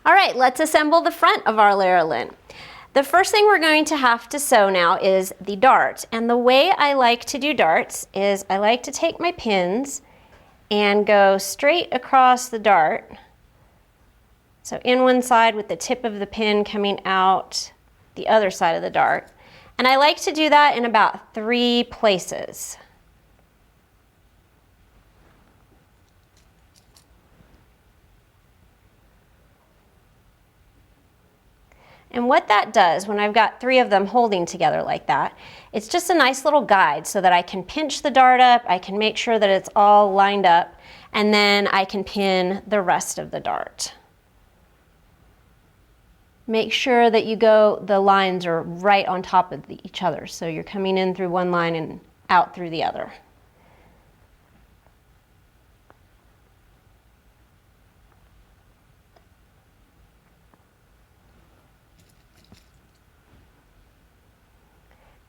All right, let's assemble the front of our Leralynn. The first thing we're going to have to sew now is the dart. And the way I like to do darts is I like to take my pins and go straight across the dart. So in one side with the tip of the pin coming out the other side of the dart. And I like to do that in about 3 places. And what that does, when I've got 3 of them holding together like that, it's just a nice little guide so that I can pinch the dart up, I can make sure that it's all lined up, and then I can pin the rest of the dart. Make sure that the lines are right on top of each other, so you're coming in through one line and out through the other.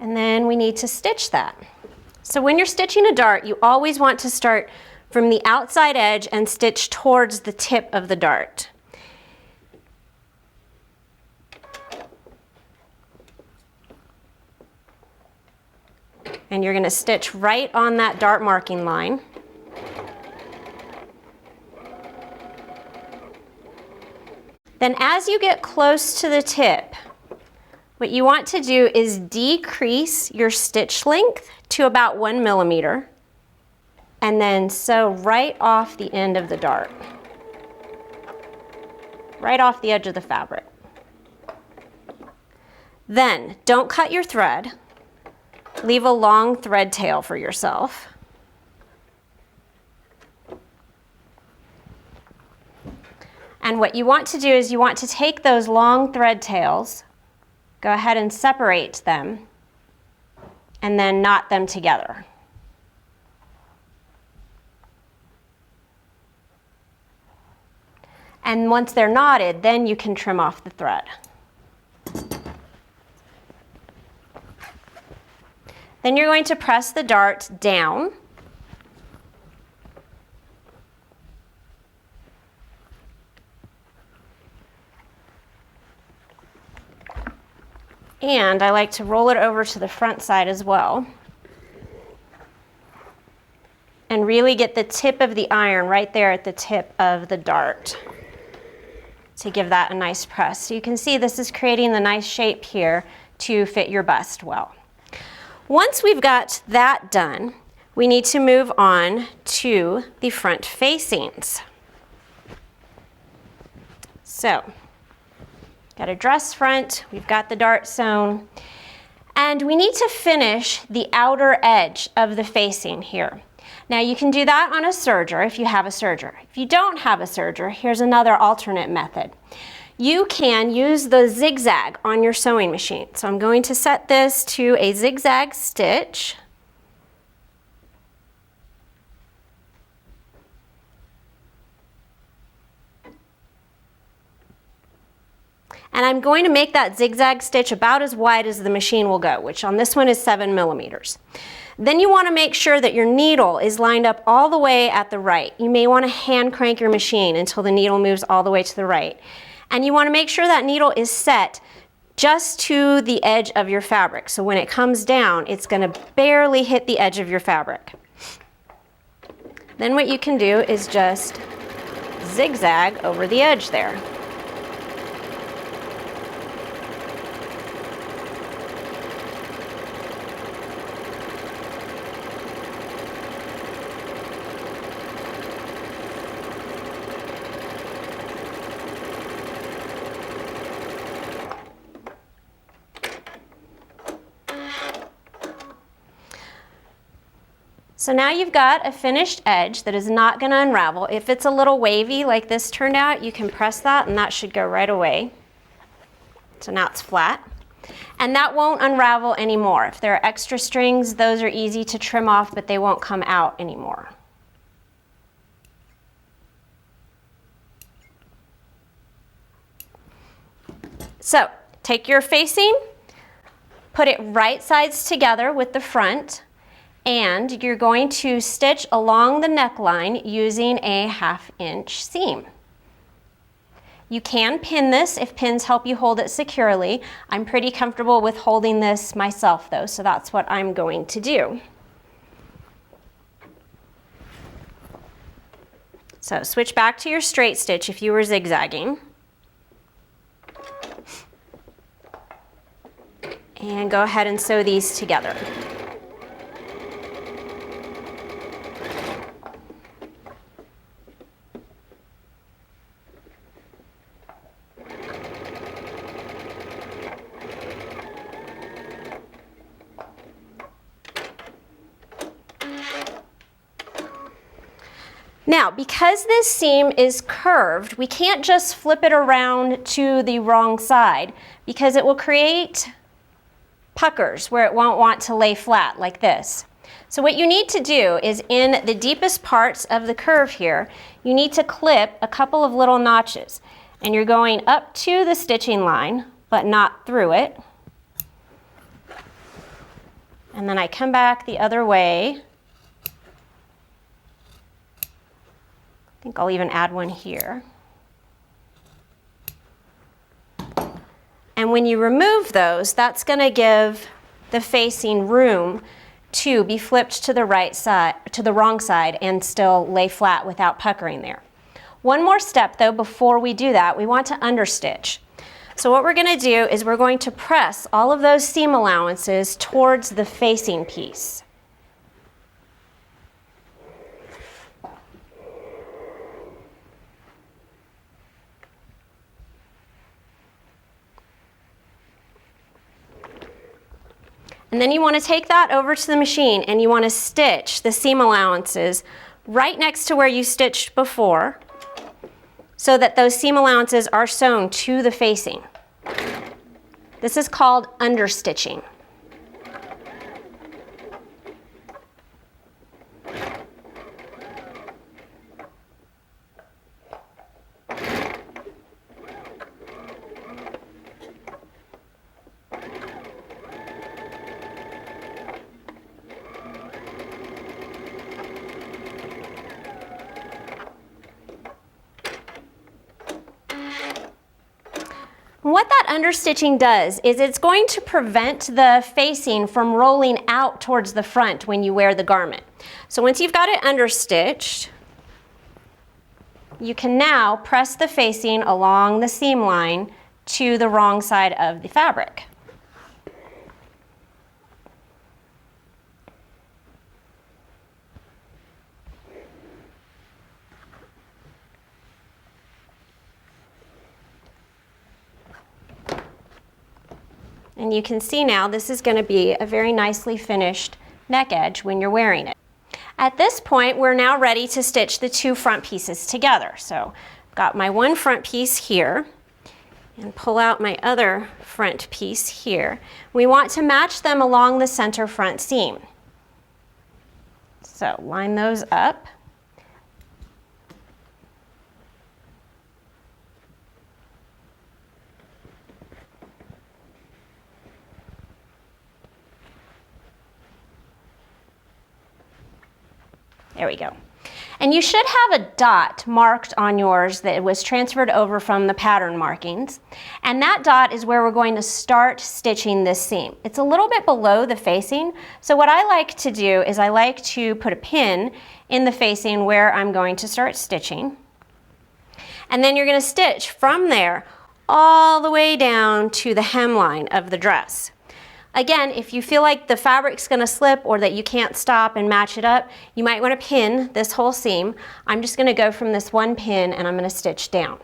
And then we need to stitch that. So when you're stitching a dart, you always want to start from the outside edge and stitch towards the tip of the dart. And you're going to stitch right on that dart marking line. Then as you get close to the tip, what you want to do is decrease your stitch length to about 1 millimeter and then sew right off the end of the dart, right off the edge of the fabric. Then don't cut your thread. Leave a long thread tail for yourself. And what you want to do is you want to take those long thread tails, go ahead and separate them, and then knot them together. And once they're knotted, then you can trim off the thread. Then you're going to press the dart down. And I like to roll it over to the front side as well. And really get the tip of the iron right there at the tip of the dart to give that a nice press. So you can see this is creating the nice shape here to fit your bust well. Once we've got that done, we need to move on to the front facings. So, got a dress front, we've got the dart sewn, and we need to finish the outer edge of the facing here. Now you can do that on a serger if you have a serger. If you don't have a serger, here's another alternate method. You can use the zigzag on your sewing machine. So I'm going to set this to a zigzag stitch. And I'm going to make that zigzag stitch about as wide as the machine will go, which on this one is 7 millimeters. Then you want to make sure that your needle is lined up all the way at the right. You may want to hand crank your machine until the needle moves all the way to the right. And you want to make sure that needle is set just to the edge of your fabric. So when it comes down, it's going to barely hit the edge of your fabric. Then what you can do is just zigzag over the edge there. So now you've got a finished edge that is not going to unravel. If it's a little wavy like this turned out, you can press that and that should go right away. So now it's flat. And that won't unravel anymore. If there are extra strings, those are easy to trim off, but they won't come out anymore. So take your facing, put it right sides together with the front, and you're going to stitch along the neckline using a 1/2 inch seam. You can pin this if pins help you hold it securely. I'm pretty comfortable with holding this myself though, so that's what I'm going to do. So switch back to your straight stitch if you were zigzagging. And go ahead and sew these together. Now, because this seam is curved, we can't just flip it around to the wrong side because it will create puckers where it won't want to lay flat like this. So what you need to do is in the deepest parts of the curve here, you need to clip a couple of little notches. And you're going up to the stitching line, but not through it. And then I come back the other way. I think I'll even add one here. And when you remove those, that's going to give the facing room to be flipped to the right side, to the wrong side, and still lay flat without puckering there. One more step though before we do that, we want to understitch. So what we're going to do is we're going to press all of those seam allowances towards the facing piece. And then you want to take that over to the machine and you want to stitch the seam allowances right next to where you stitched before so that those seam allowances are sewn to the facing. This is called understitching. What that understitching does is it's going to prevent the facing from rolling out towards the front when you wear the garment. So once you've got it understitched, you can now press the facing along the seam line to the wrong side of the fabric. And you can see now this is going to be a very nicely finished neck edge when you're wearing it. At this point, we're now ready to stitch the two front pieces together. So I've got my one front piece here and pull out my other front piece here. We want to match them along the center front seam. So line those up. There we go. And you should have a dot marked on yours that was transferred over from the pattern markings. And that dot is where we're going to start stitching this seam. It's a little bit below the facing. So what I like to do is I like to put a pin in the facing where I'm going to start stitching. And then you're going to stitch from there all the way down to the hemline of the dress. Again, if you feel like the fabric's going to slip or that you can't stop and match it up, you might want to pin this whole seam. I'm just going to go from this one pin and I'm going to stitch down.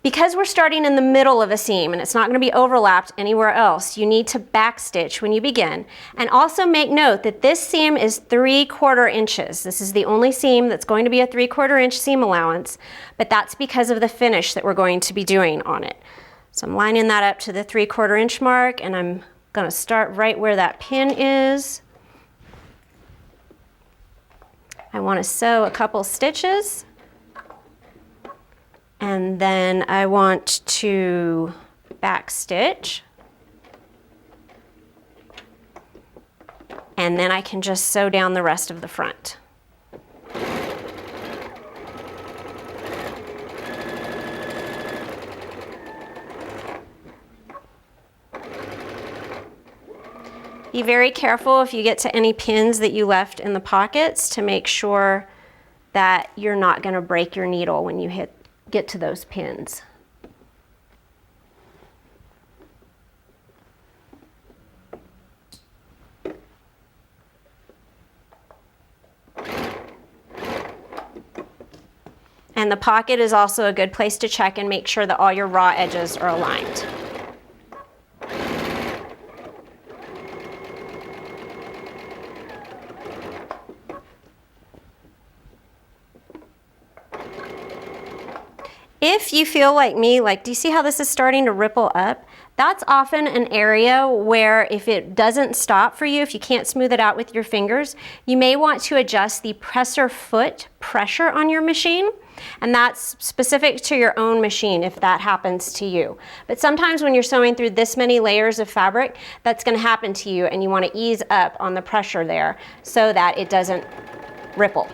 Because we're starting in the middle of a seam and it's not going to be overlapped anywhere else, you need to backstitch when you begin. And also make note that this seam is 3/4 inches. This is the only seam that's going to be a 3/4 inch seam allowance, but that's because of the finish that we're going to be doing on it. So I'm lining that up to the 3/4 inch mark and I'm going to start right where that pin is. I want to sew a couple stitches and then I want to back stitch and then I can just sew down the rest of the front. Be very careful if you get to any pins that you left in the pockets to make sure that you're not going to break your needle when you get to those pins. And the pocket is also a good place to check and make sure that all your raw edges are aligned. If you feel like me, like, do you see how this is starting to ripple up? That's often an area where if it doesn't stop for you, if you can't smooth it out with your fingers, you may want to adjust the presser foot pressure on your machine. And that's specific to your own machine if that happens to you. But sometimes when you're sewing through this many layers of fabric, that's going to happen to you, and you want to ease up on the pressure there so that it doesn't ripple.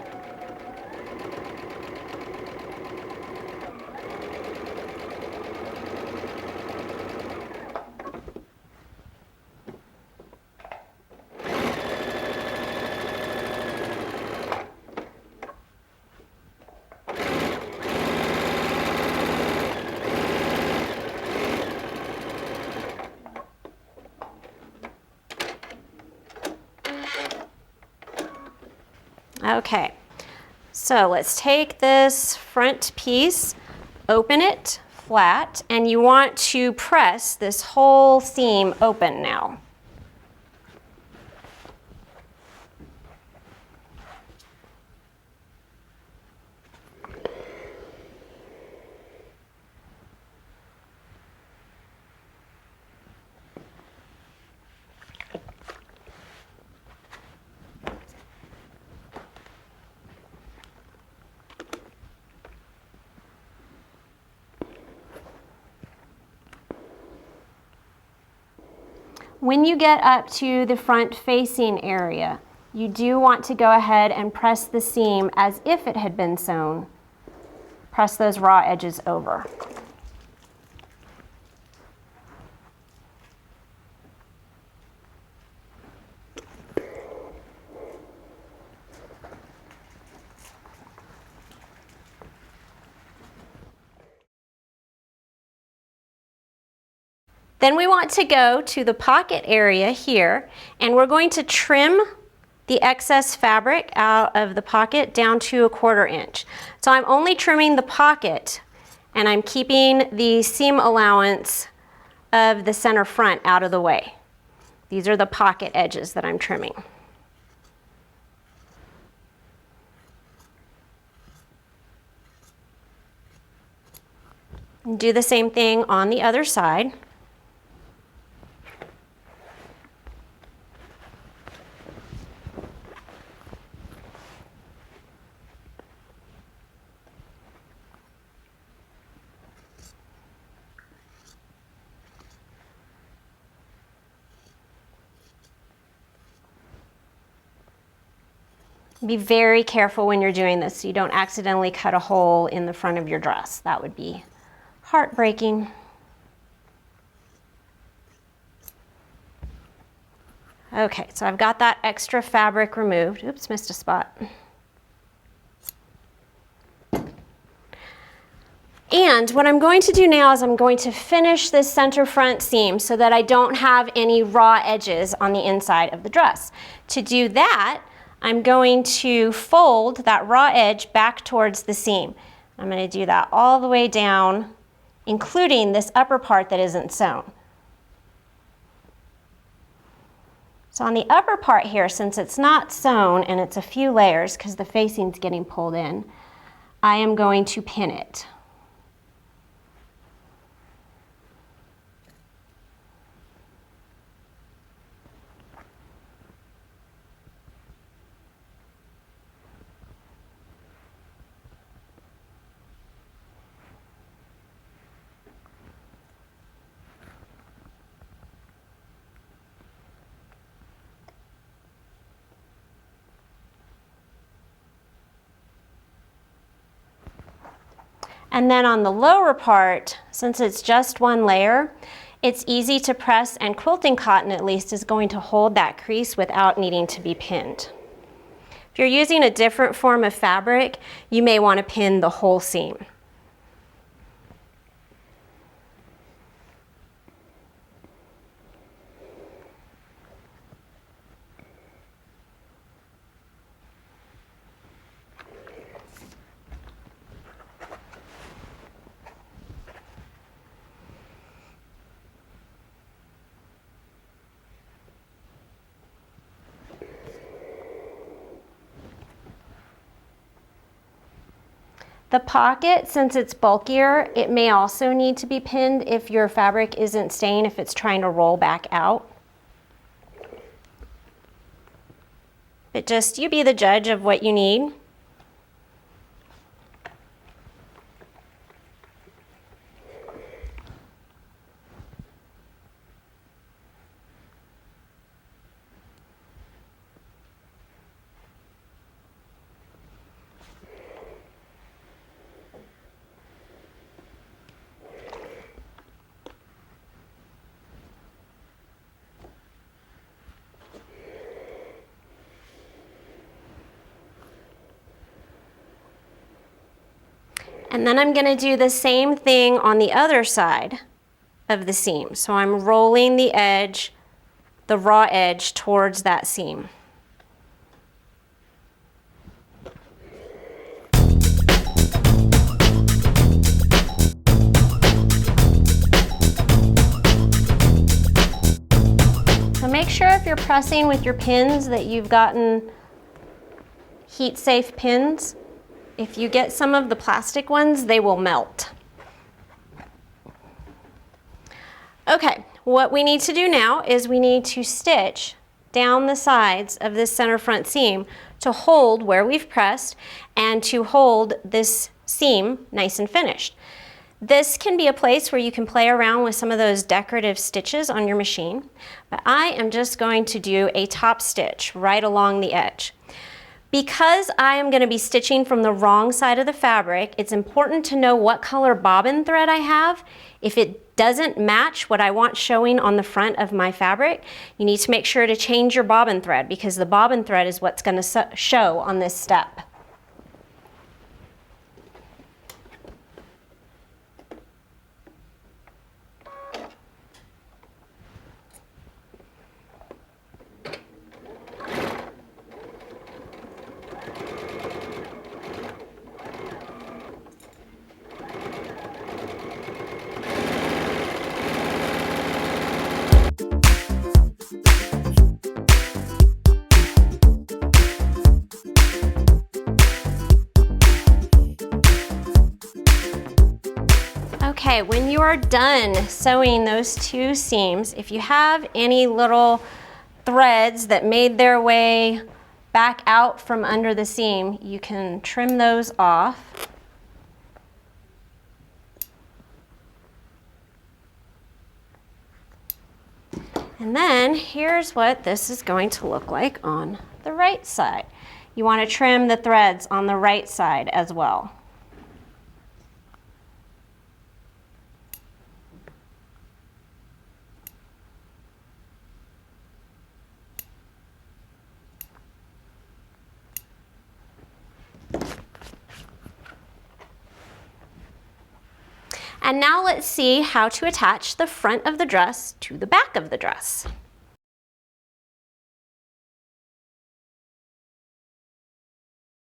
Okay, so let's take this front piece, open it flat, and you want to press this whole seam open now. When you get up to the front facing area, you do want to go ahead and press the seam as if it had been sewn. Press those raw edges over. Then we want to go to the pocket area here, and we're going to trim the excess fabric out of the pocket down to 1/4 inch. So I'm only trimming the pocket, and I'm keeping the seam allowance of the center front out of the way. These are the pocket edges that I'm trimming. And do the same thing on the other side. Be very careful when you're doing this so you don't accidentally cut a hole in the front of your dress. That would be heartbreaking. Okay, so I've got that extra fabric removed. Oops, missed a spot. And what I'm going to do now is I'm going to finish this center front seam so that I don't have any raw edges on the inside of the dress. To do that, I'm going to fold that raw edge back towards the seam. I'm going to do that all the way down, including this upper part that isn't sewn. So on the upper part here, since it's not sewn and it's a few layers because the facing's getting pulled in, I am going to pin it. And then on the lower part, since it's just one layer, It's easy to press, and quilting cotton at least is going to hold that crease without needing to be pinned. If you're using a different form of fabric, you may want to pin the whole seam. The pocket, since it's bulkier, it may also need to be pinned if your fabric isn't staying, if it's trying to roll back out. But just you be the judge of what you need. And then I'm going to do the same thing on the other side of the seam. So I'm rolling the edge, the raw edge, towards that seam. So make sure if you're pressing with your pins that you've gotten heat-safe pins. If you get some of the plastic ones, they will melt. Okay, what we need to do now is we need to stitch down the sides of this center front seam to hold where we've pressed and to hold this seam nice and finished. This can be a place where you can play around with some of those decorative stitches on your machine, but I am just going to do a top stitch right along the edge. Because I am going to be stitching from the wrong side of the fabric, it's important to know what color bobbin thread I have. If it doesn't match what I want showing on the front of my fabric, you need to make sure to change your bobbin thread, because the bobbin thread is what's going to show on this step. Okay, when you are done sewing those two seams, if you have any little threads that made their way back out from under the seam, you can trim those off. And then here's what this is going to look like on the right side. You want to trim the threads on the right side as well. And now let's see how to attach the front of the dress to the back of the dress.